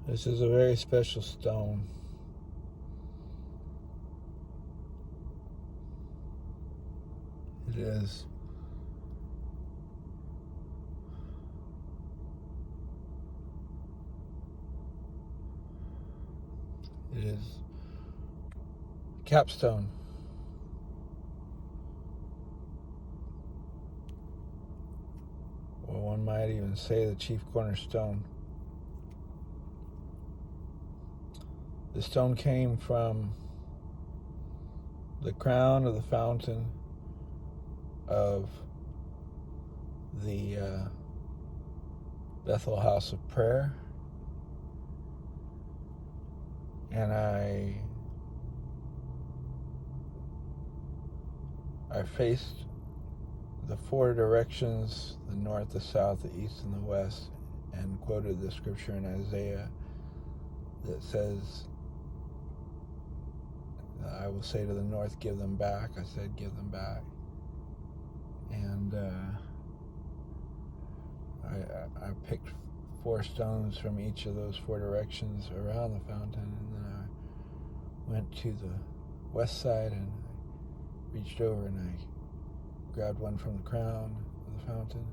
This is a very special stone. It is. It is capstone. Or one might even say the chief cornerstone. The stone came from the crown of the fountain of the Bethel House of Prayer. And I faced the four directions, the north, the south, the east, and the west, and quoted the scripture in Isaiah that says, I will say to the north, give them back. I said, give them back. And I picked four stones from each of those four directions around the fountain, and then I went to the west side and I reached over and I grabbed one from the crown of the fountain,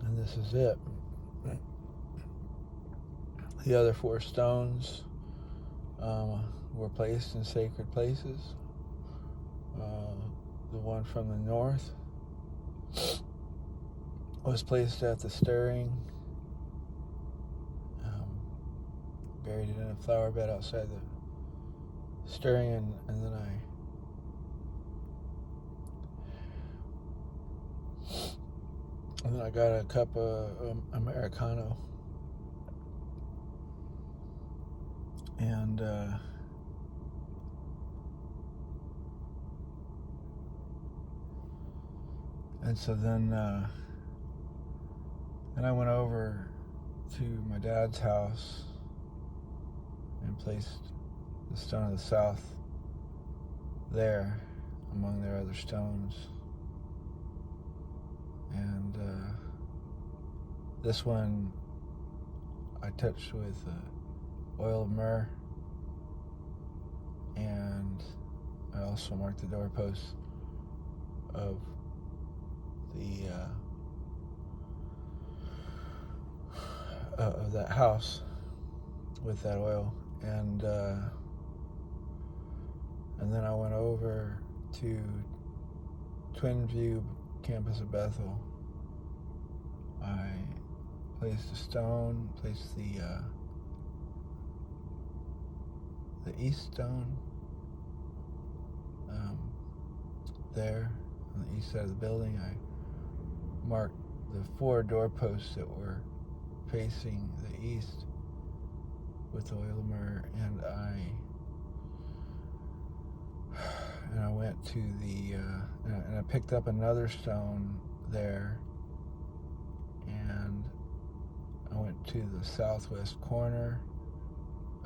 and this is it. The other four stones were placed in sacred places. The one from the north was placed at the steering, buried it in a flower bed outside the steering, and then I got a cup of Americano, and so then I went over to my dad's house and placed the stone of the south there among their other stones. And this one I touched with oil of myrrh, and I also marked the doorposts of the of that house with that oil, and then I went over to Twin View campus of Bethel. I placed a stone, placed the east stone there on the east side of the building. I marked the four doorposts that were facing the east with oil of myrrh, and I went to the and I picked up another stone there, and I went to the southwest corner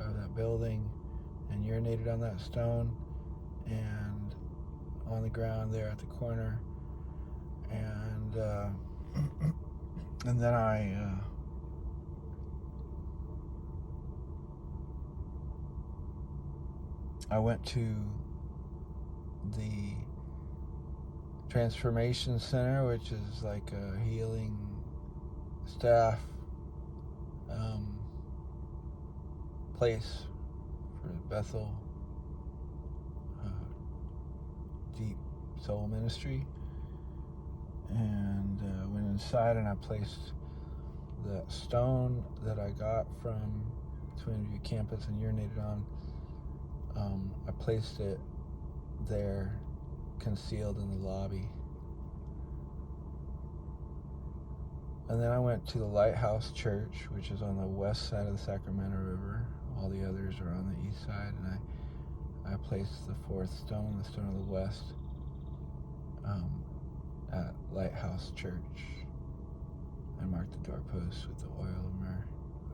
of that building and urinated on that stone, and on the ground there at the corner, and then I went to the Transformation Center, which is like a healing staff place for Bethel Deep Soul Ministry, and went inside and I placed that stone that I got from Twin View campus and urinated on. I placed it there, concealed in the lobby. And then I went to the Lighthouse Church, which is on the west side of the Sacramento River. All the others are on the east side, and I placed the fourth stone, the stone of the west, at Lighthouse Church. I marked the doorposts with the oil of myrrh.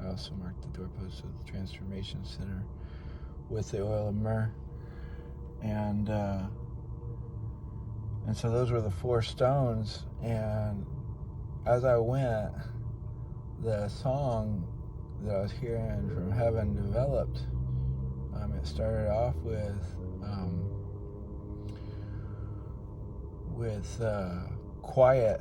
I also marked the doorposts of the Transformation Center with the oil of myrrh. And so those were the four stones, and as I went, the song that I was hearing from heaven developed. It started off with quiet